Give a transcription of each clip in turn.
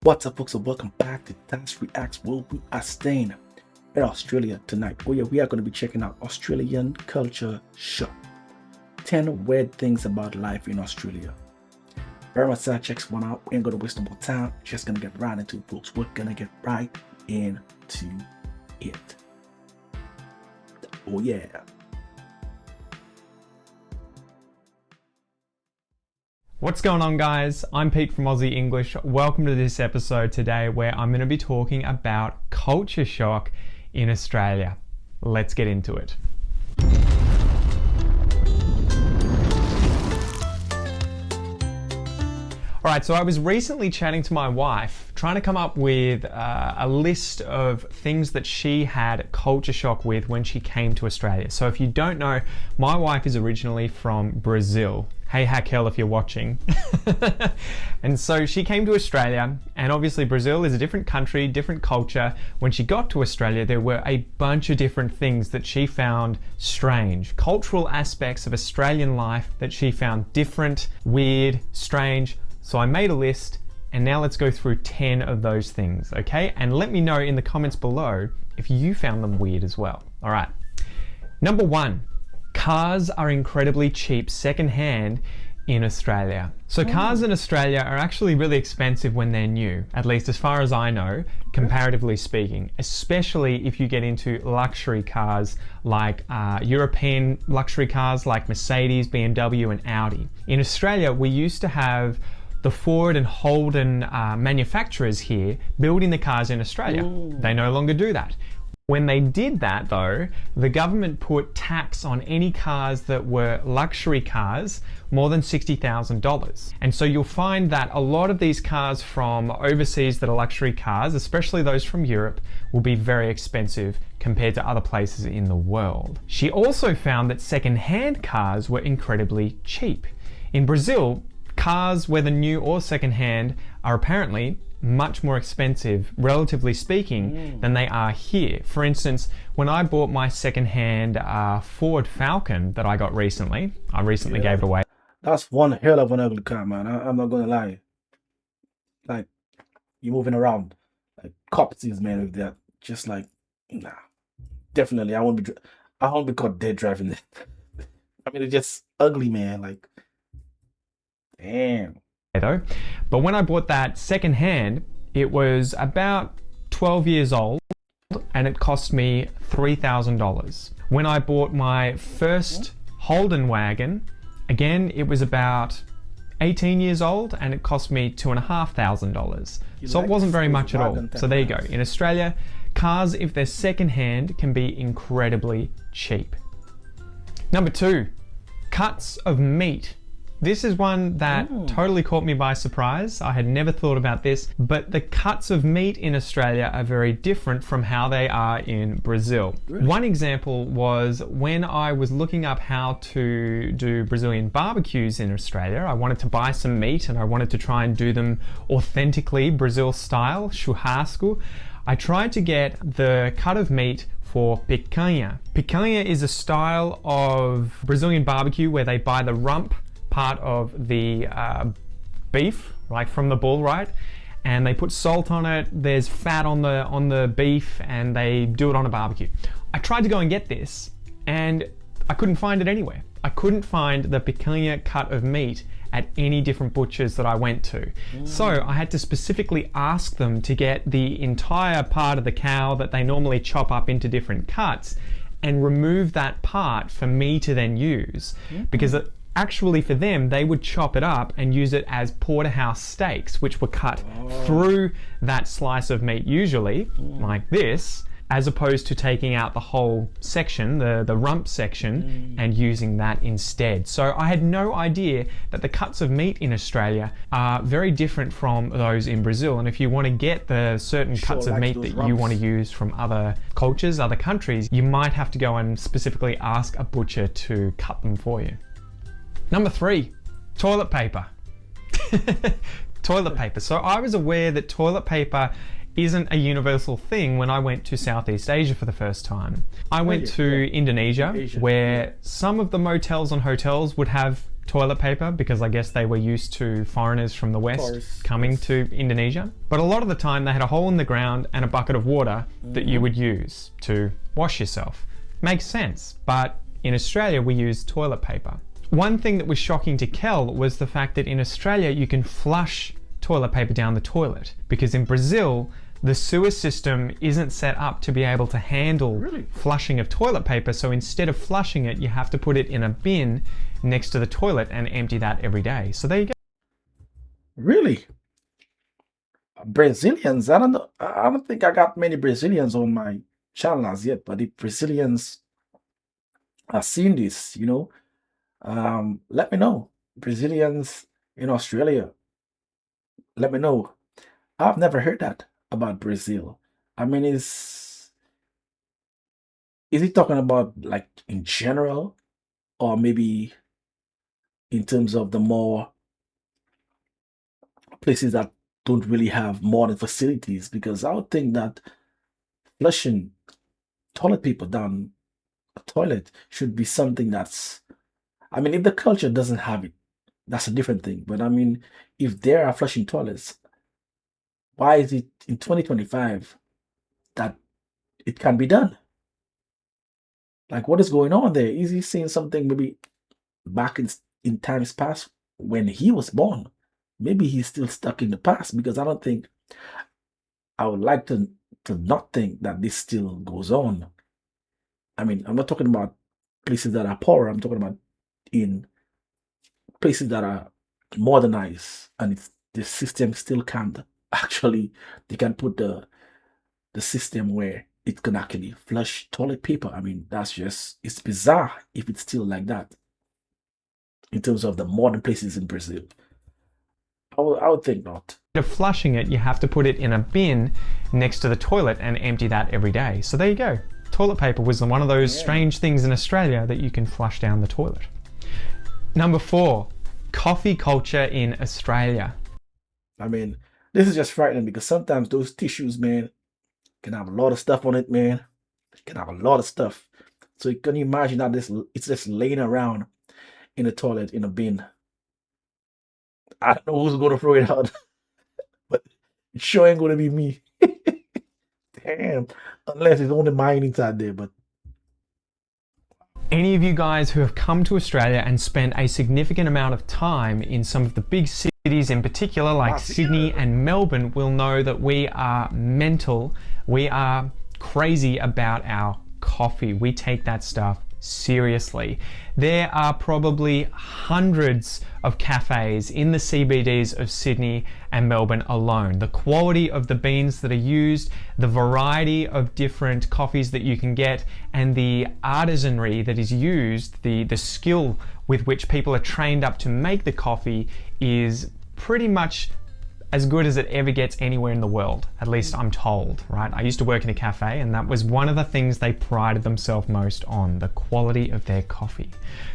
What's up, folks, and welcome back to Dyce Reacts, where we are staying in Australia tonight. Oh yeah, we are going to be checking out Australian culture shock. 10 weird things about life in Australia. Very much so, checks one out. We ain't going to waste no more time. Just going to get right into it, folks. We're going to get right into it. Oh yeah. What's going on, guys? I'm Pete from Aussie English. Welcome to this episode today where I'm going to be talking about culture shock in Australia. Let's get into it. Alright, so I was recently chatting to my wife, trying to come up with a list of things that she had culture shock with when she came to Australia. So if you don't know, my wife is originally from Brazil. Hey Hakel, if you're watching. And so she came to Australia, and obviously Brazil is a different country, different culture. When she got to Australia, there were a bunch of different things that she found strange. Cultural aspects of Australian life that she found different, weird, strange. So I made a list, and now let's go through 10 of those things, okay? And let me know in the comments below if you found them weird as well. All right. Number 1. Cars are incredibly cheap secondhand in Australia. So cars in Australia are actually really expensive when they're new, at least as far as I know, comparatively speaking, especially if you get into luxury cars like European luxury cars like Mercedes, BMW and Audi. In Australia, we used to have the Ford and Holden manufacturers here building the cars in Australia. They no longer do that. When they did that though, the government put tax on any cars that were luxury cars more than $60,000. And so you'll find that a lot of these cars from overseas that are luxury cars, especially those from Europe, will be very expensive compared to other places in the world. She also found that second-hand cars were incredibly cheap. In Brazil, cars, whether new or second-hand, are apparently much more expensive, relatively speaking, than they are here. For instance, when I bought my second-hand Ford Falcon that I got recently, I recently gave it away. That's one hell of an ugly car, man. I'm not going to lie. Like, you're moving around. Like, cops is, man, with that. Just like, nah. Definitely, I won't be caught dead driving that. I mean, it's just ugly, man. Like, damn. Though. But when I bought that second hand, it was about 12 years old and it cost me $3,000. When I bought my first Holden wagon, again, it was about 18 years old and it cost me $2,500. So it wasn't very much at all. So there you go. In Australia, cars, if they're second hand, can be incredibly cheap. Number 2, cuts of meat. This is one that totally caught me by surprise. I had never thought about this, but the cuts of meat in Australia are very different from how they are in Brazil. Really? One example was when I was looking up how to do Brazilian barbecues in Australia. I wanted to buy some meat and I wanted to try and do them authentically Brazil style, churrasco. I tried to get the cut of meat for picanha. Picanha is a style of Brazilian barbecue where they buy the rump part of the beef, like from the bull, right? And they put salt on it, there's fat on the beef, and they do it on a barbecue. I tried to go and get this, and I couldn't find it anywhere. I couldn't find the picanha cut of meat at any different butchers that I went to. So I had to specifically ask them to get the entire part of the cow that they normally chop up into different cuts and remove that part for me to then use. Because actually for them, they would chop it up and use it as porterhouse steaks, which were cut through that slice of meat, usually like this, as opposed to taking out the whole section, the rump section, and using that instead. So I had no idea that the cuts of meat in Australia are very different from those in Brazil. And if you want to get the certain cuts of meat that you want to use from other cultures, other countries, you might have to go and specifically ask a butcher to cut them for you. Number 3, toilet paper. Toilet paper. So I was aware that toilet paper isn't a universal thing when I went to Southeast Asia for the first time. I went to Indonesia, where some of the motels and hotels would have toilet paper because I guess they were used to foreigners from the West Tourists, coming yes. to Indonesia. But a lot of the time they had a hole in the ground and a bucket of water that you would use to wash yourself. Makes sense, but in Australia we use toilet paper. One thing that was shocking to Kel was the fact that in Australia you can flush toilet paper down the toilet, because in Brazil the sewer system isn't set up to be able to handle flushing of toilet paper, so instead of flushing it you have to put it in a bin next to the toilet and empty that every day. So there you go. Really? Brazilians? I don't know. I don't think I got many Brazilians on my channel as yet, but if Brazilians are seeing this, let me know. Brazilians in Australia, let me know. I've never heard that about Brazil. I mean, is he talking about like in general, or maybe in terms of the more places that don't really have modern facilities? Because I would think that flushing toilet paper down a toilet should be something that's, I mean, if the culture doesn't have it, that's a different thing. But I mean, if there are flushing toilets, why is it in 2025 that it can be done? Like, what is going on there? Is he saying something maybe back in times past when he was born? Maybe he's still stuck in the past, because I don't think, I would like to not think that this still goes on. I mean, I'm not talking about places that are poor. I'm talking about in places that are modernized, and the system still can't actually, they can put the system where it can actually flush toilet paper. I mean, it's bizarre if it's still like that in terms of the modern places in Brazil. I would think not. Instead of flushing it, you have to put it in a bin next to the toilet and empty that every day. So there you go. Toilet paper was one of those strange things in Australia that you can flush down the toilet. Number 4, coffee culture in Australia. I mean, this is just frightening, because sometimes those tissues, man, can have a lot of stuff on it, man. It can have a lot of stuff. So can you imagine that it's just laying around in the toilet in a bin? I don't know who's going to throw it out, but it sure ain't going to be me. Damn, unless it's only mine inside there. But any of you guys who have come to Australia and spent a significant amount of time in some of the big cities in particular, like Sydney and Melbourne, will know that we are mental. We are crazy about our coffee. We take that stuff seriously. There are probably hundreds of cafes in the CBDs of Sydney and Melbourne alone. The quality of the beans that are used, the variety of different coffees that you can get, and the artisanry that is used, the skill with which people are trained up to make the coffee, is pretty much as good as it ever gets anywhere in the world, at least I'm told, right? I used to work in a cafe, and that was one of the things they prided themselves most on, the quality of their coffee.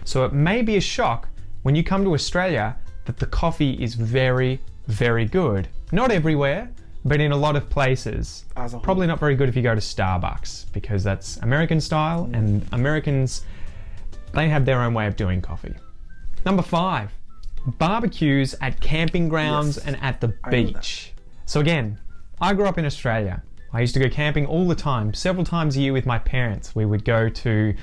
So it may be a shock when you come to Australia that the coffee is very, very good. Not everywhere, but in a lot of places. Probably not very good if you go to Starbucks, because that's American style, and Americans, they have their own way of doing coffee. Number 5. Barbecues at camping grounds and at the beach. So again, I grew up in Australia. I used to go camping all the time, several times a year with my parents. We would go to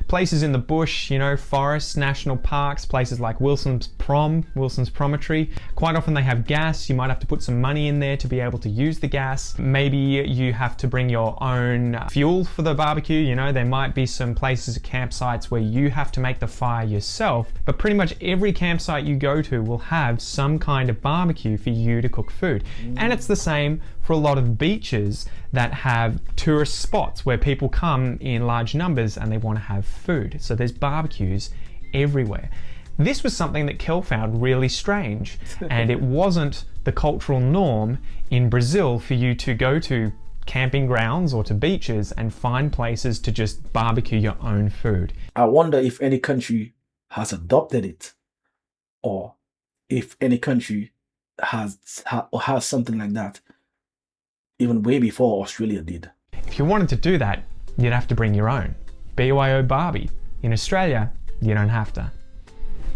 places in the bush, forests, national parks, places like Wilson's Promontory. Quite often they have gas. You might have to put some money in there to be able to use the gas. Maybe you have to bring your own fuel for the barbecue. There might be some places, campsites, where you have to make the fire yourself. But pretty much every campsite you go to will have some kind of barbecue for you to cook food. And it's the same for a lot of beaches that have tourist spots where people come in large numbers and they want to have food. So there's barbecues everywhere. This was something that Kel found really strange, and it wasn't the cultural norm in Brazil for you to go to camping grounds or to beaches and find places to just barbecue your own food. I wonder if any country has adopted it, or if any country has something like that even way before Australia did. If you wanted to do that, you'd have to bring your own. BYO Barbie. In Australia, you don't have to.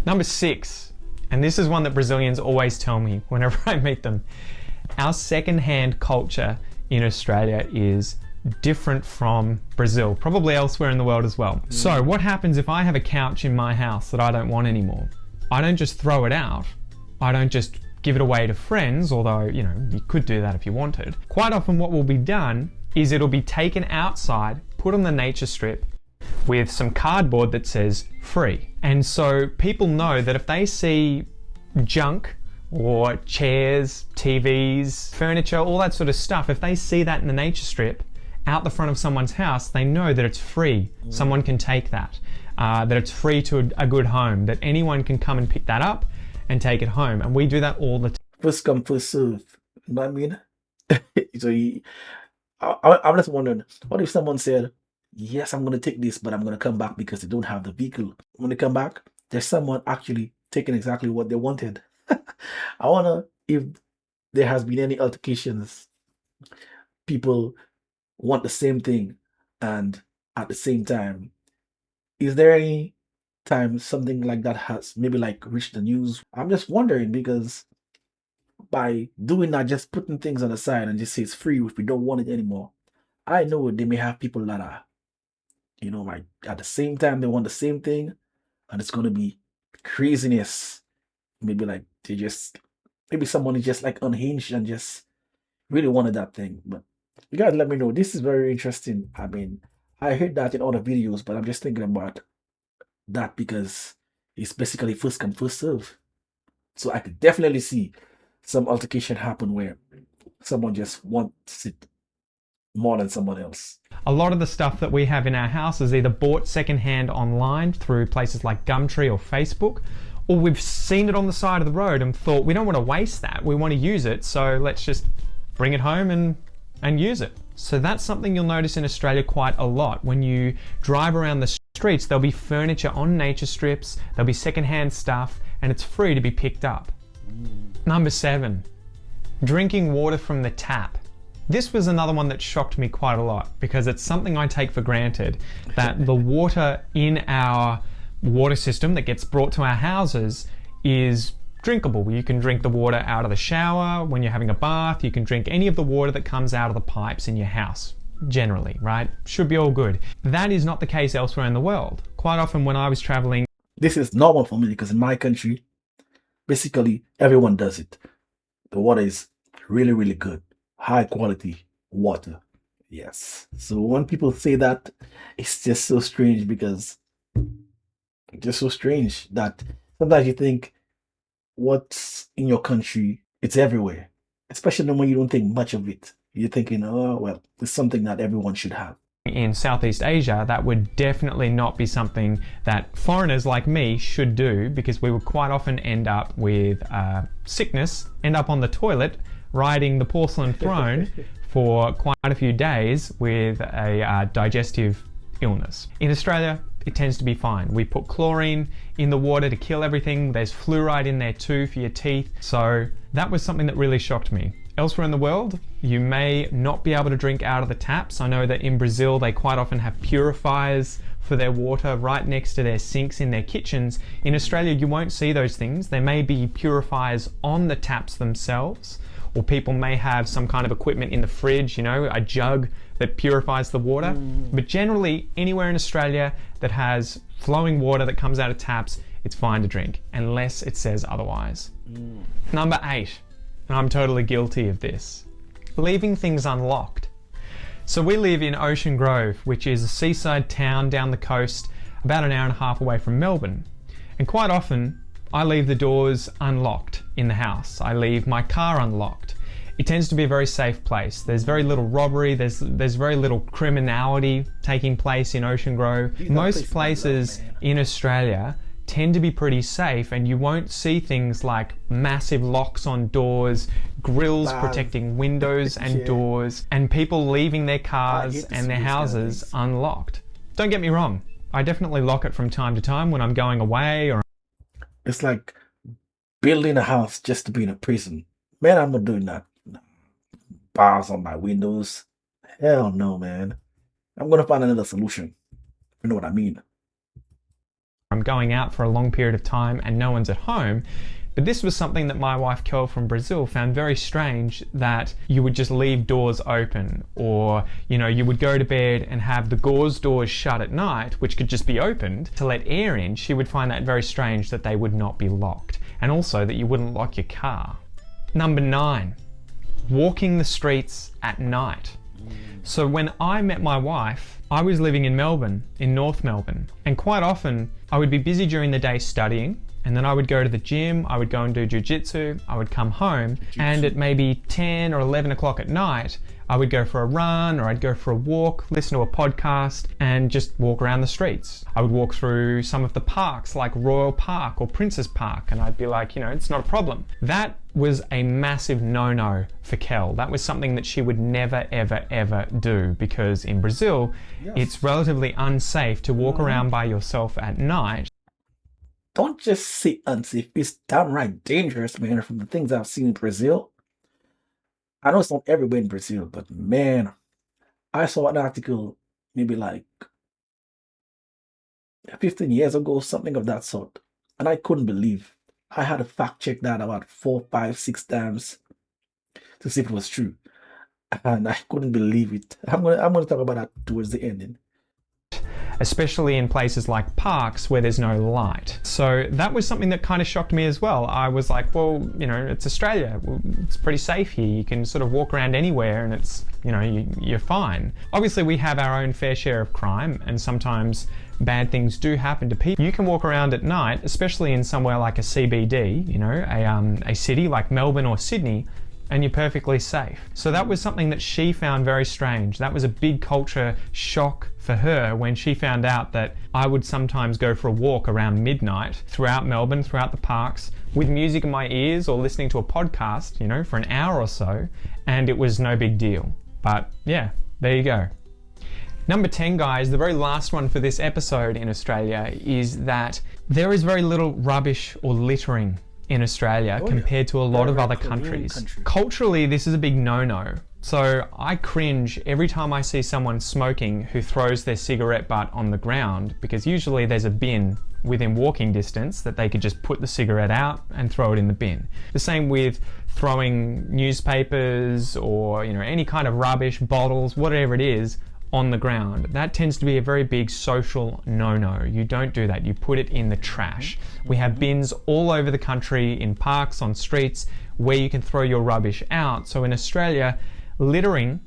Number 6, and this is one that Brazilians always tell me whenever I meet them. Our secondhand culture in Australia is different from Brazil, probably elsewhere in the world as well. So what happens if I have a couch in my house that I don't want anymore? I don't just throw it out. I don't just give it away to friends, although, you know, you could do that if you wanted. Quite often what will be done is it'll be taken outside, put on the nature strip with some cardboard that says free. And so people know that if they see junk or chairs, TVs, furniture, all that sort of stuff, if they see that in the nature strip out the front of someone's house, they know that it's free. Someone can take that, that it's free to a good home, that anyone can come and pick that up and take it home. And we do that all the time. First come, first serve. You know what I mean? I'm just wondering, what if someone said, yes, I'm going to take this, but I'm going to come back because they don't have the vehicle. When they come back, there's someone actually taking exactly what they wanted. I wonder if there has been any altercations. People want the same thing, and at the same time, is there any time something like that has maybe like reached the news? I'm just wondering, because by doing that, just putting things on the side and just say it's free if we don't want it anymore, I know they may have people that are, you know, like at the same time they want the same thing, and it's going to be craziness. Maybe like maybe someone is just like unhinged and just really wanted that thing. But you guys let me know. This is very interesting. I mean, I heard that in other videos, but I'm just thinking about that because it's basically first come, first serve. So I could definitely see some altercation happen where someone just wants it more than someone else. A lot of the stuff that we have in our house is either bought secondhand online through places like Gumtree or Facebook, or we've seen it on the side of the road and thought, we don't want to waste that, we want to use it, so let's just bring it home and use it. So that's something you'll notice in Australia quite a lot. When you drive around the streets, there'll be furniture on nature strips, there'll be secondhand stuff, and it's free to be picked up. Number 7, drinking water from the tap. This was another one that shocked me quite a lot because it's something I take for granted, that the water in our water system that gets brought to our houses is drinkable. You can drink the water out of the shower, when you're having a bath, you can drink any of the water that comes out of the pipes in your house, generally, right? Should be all good. That is not the case elsewhere in the world. Quite often when I was traveling... This is normal for me because in my country, basically everyone does it. The water is really, really good. High quality water. Yes. So when people say that, it's just so strange because just so strange that sometimes you think what's in your country, it's everywhere, especially when you don't think much of it. You're thinking, oh, well, it's something that everyone should have. In Southeast Asia, that would definitely not be something that foreigners like me should do, because we would quite often end up with sickness, end up on the toilet, riding the porcelain throne for quite a few days with a digestive illness. In Australia, it tends to be fine. We put chlorine in the water to kill everything. There's fluoride in there too for your teeth. So that was something that really shocked me. Elsewhere in the world, you may not be able to drink out of the taps. I know that in Brazil, they quite often have purifiers for their water right next to their sinks in their kitchens. In Australia, you won't see those things. There may be purifiers on the taps themselves, or people may have some kind of equipment in the fridge, you know, a jug that purifies the water. But generally, anywhere in Australia that has flowing water that comes out of taps, it's fine to drink, unless it says otherwise. Number 8, and I'm totally guilty of this, leaving things unlocked. So we live in Ocean Grove, which is a seaside town down the coast, about an hour and a half away from Melbourne. And quite often, I leave the doors unlocked in the house. I leave my car unlocked. It tends to be a very safe place. There's very little robbery, there's very little criminality taking place in Ocean Grove. Most places in Australia tend to be pretty safe, and you won't see things like massive locks on doors, grills protecting windows and doors, and people leaving their cars and their houses unlocked. Don't get me wrong, I definitely lock it from time to time when I'm going away. Or it's like building a house just to be in a prison. Man, I'm not doing that. Bars on my windows. Hell no, man. I'm gonna find another solution. You know what I mean? I'm going out for a long period of time and no one's at home. But this was something that my wife Kel from Brazil found very strange, that you would just leave doors open, or you would go to bed and have the gauze doors shut at night, which could just be opened to let air in. She would find that very strange that they would not be locked, and also that you wouldn't lock your car. Number 9, walking the streets at night. So when I met my wife, I was living in Melbourne, in North Melbourne, and quite often I would be busy during the day studying, and then I would go to the gym, I would go and do jiu-jitsu, I would come home, and at maybe 10 or 11 o'clock at night, I would go for a run, or I'd go for a walk, listen to a podcast, and just walk around the streets. I would walk through some of the parks like Royal Park or Princess Park, and I'd be like, it's not a problem. That was a massive no-no for Kel. That was something that she would never, ever, ever do, because in Brazil, it's relatively unsafe to walk around by yourself at night. Don't just say unsafe, it's downright dangerous, man, from the things I've seen in Brazil. I know it's not everywhere in Brazil, but man, I saw an article maybe like 15 years ago, something of that sort, and I couldn't believe. I had to fact check that about 4, 5, 6 times to see if it was true, and I couldn't believe it. I'm gonna talk about that towards the ending. Especially in places like parks where there's no light. So that was something that kind of shocked me as well. I was like, well, it's Australia. It's pretty safe here. You can sort of walk around anywhere and it's, you're fine. Obviously, we have our own fair share of crime, and sometimes bad things do happen to people. You can walk around at night, especially in somewhere like a CBD, a city like Melbourne or Sydney, and you're perfectly safe. So that was something that she found very strange. That was a big culture shock for her when she found out that I would sometimes go for a walk around midnight throughout Melbourne, throughout the parks, with music in my ears or listening to a podcast, for an hour or so, and it was no big deal. But yeah, there you go. Number 10, guys, the very last one for this episode in Australia, is that there is very little rubbish or littering in Australia compared to a lot of other countries. Culturally, this is a big no-no. So I cringe every time I see someone smoking who throws their cigarette butt on the ground, because usually there's a bin within walking distance that they could just put the cigarette out and throw it in the bin. The same with throwing newspapers or any kind of rubbish, bottles, whatever it is, on the ground. That tends to be a very big social no-no. You don't do that. You put it in the trash. We have bins all over the country, in parks, on streets, where you can throw your rubbish out. So in Australia, littering,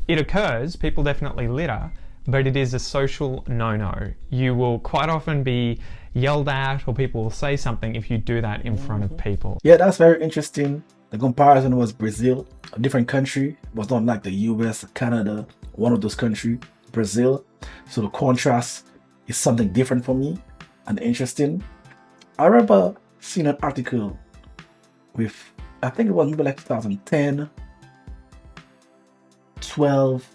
it occurs, people definitely litter, but it is a social no-no. You will quite often be yelled at, or people will say something if you do that in front of people. Yeah, that's very interesting. The comparison was Brazil, a different country. It was not like the US, Canada, one of those countries, Brazil. So the contrast is something different for me and interesting. I remember seeing an article with, I think it was maybe like 2010, 12,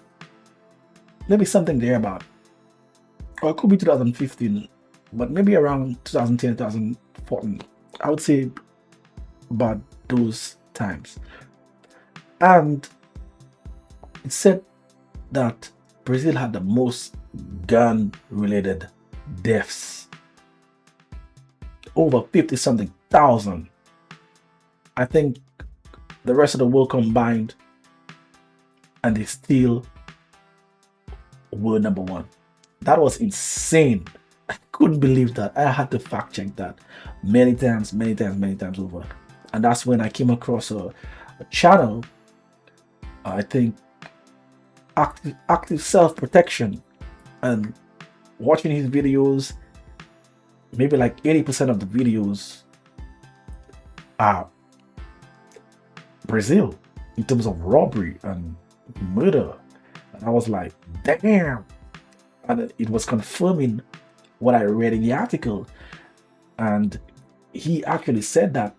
maybe something there about, or it could be 2015, but maybe around 2010, 2014. I would say about those times. And it said that Brazil had the most gun-related deaths, over 50-something thousand. I think the rest of the world combined, and they still were number one. That was insane. I couldn't believe that. I had to fact check that many times over. And that's when I came across a channel, I think, active self-protection, and watching his videos, maybe like 80% of the videos are Brazil in terms of robbery and murder. And I was like, damn. And it was confirming what I read in the article. And he actually said that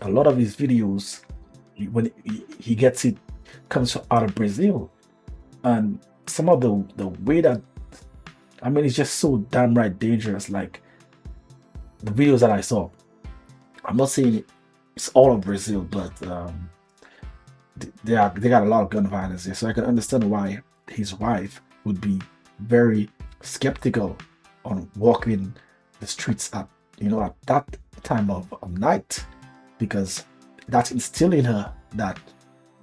a lot of his videos, when he gets it, comes out of Brazil. And some of the way that, I mean, it's just so downright dangerous. Like the videos that I saw, I'm not saying it's all of Brazil, but they got a lot of gun violence there. So I can understand why his wife would be very skeptical on walking the streets at at that time of night, because that's instilling her that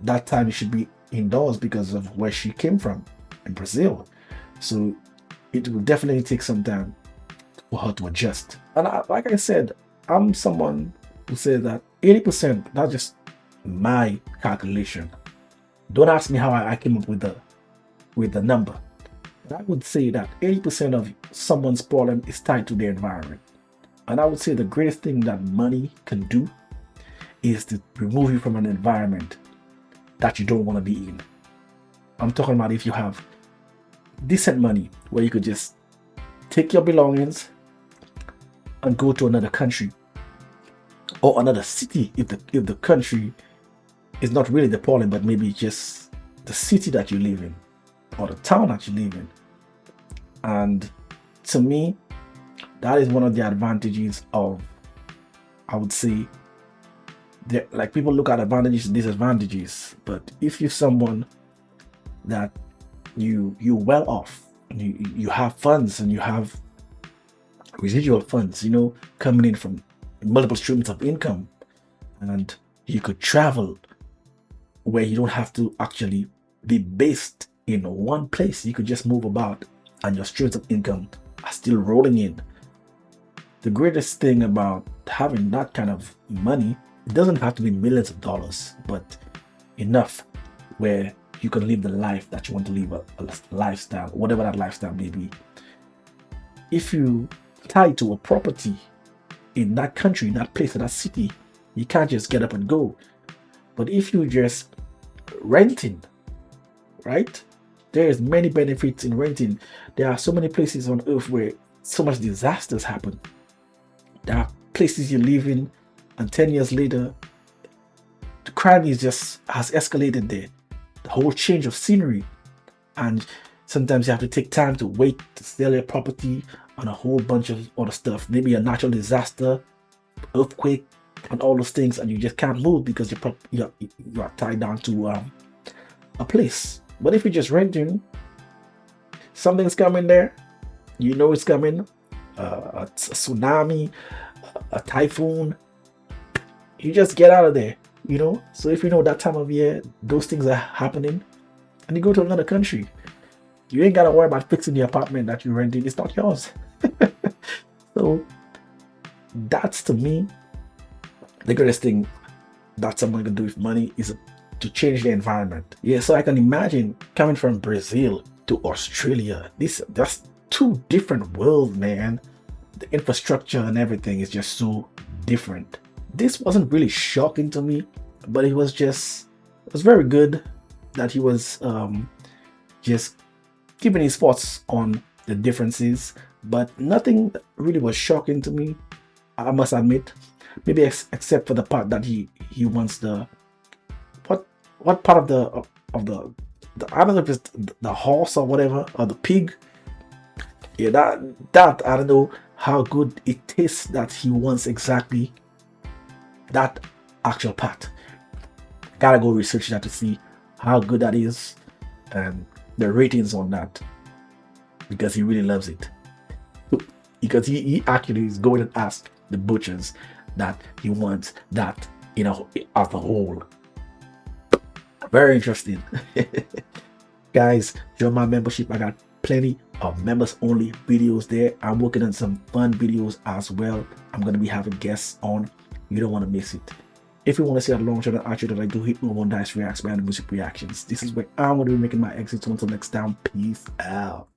that time should be indoors because of where she came from in Brazil. So it will definitely take some time for her to adjust. And like I said, I'm someone who says that 80%, that's just my calculation. Don't ask me how I came up with the number. But I would say that 80% of someone's problem is tied to their environment. And I would say the greatest thing that money can do is to remove you from an environment that you don't want to be in. I'm talking about if you have decent money where you could just take your belongings and go to another country or another city if the country is not really the problem, but maybe just the city that you live in or the town that you live in. And to me, that is one of the advantages of, I would say, like people look at advantages and disadvantages, but if you're someone that you're well off, you have funds and you have residual funds, coming in from multiple streams of income, and you could travel where you don't have to actually be based in one place. You could just move about and your streams of income are still rolling in. The greatest thing about having that kind of money, it doesn't have to be millions of dollars, but enough where you can live the life that you want to live, a lifestyle, whatever that lifestyle may be. If you tie to a property in that country, in that place, in that city, you can't just get up and go. But if you just renting, right? There's many benefits in renting. There are so many places on earth where so much disasters happen. There are places you live in, and 10 years later, the crime has escalated there. The whole change of scenery, and sometimes you have to take time to wait to sell your property and a whole bunch of other stuff. Maybe a natural disaster, earthquake, and all those things, and you just can't move because you are tied down to a place. But if you're just renting, something's coming there, it's coming, a tsunami, a typhoon, you just get out of there, So if that time of year, those things are happening, and you go to another country, you ain't gotta worry about fixing the apartment that you're renting. It's not yours. So that's, to me, the greatest thing that someone can do with money is to change the environment. Yeah, so I can imagine coming from Brazil to Australia. That's two different worlds, man. The infrastructure and everything is just so different. This wasn't really shocking to me, but it was very good that he was just giving his thoughts on the differences, but nothing really was shocking to me, I must admit. Maybe except for the part that he wants the what part of the I don't know if it's the horse or whatever, or the pig. Yeah, that I don't know how good it tastes, that he wants exactly that actual part. Gotta go research that to see how good that is and the ratings on that, because he really loves it. Because he actually is going and ask the butchers that he wants that, as a whole. Very interesting. Guys, join my membership. I got plenty of members only videos there. I'm working on some fun videos as well. I'm going to be having guests on. You don't want to miss it. If you want to see that long channel actually that I do, hit me on Dyce Reacts, Music Reactions. This is where I'm going to be making my exit. Until next time, peace out.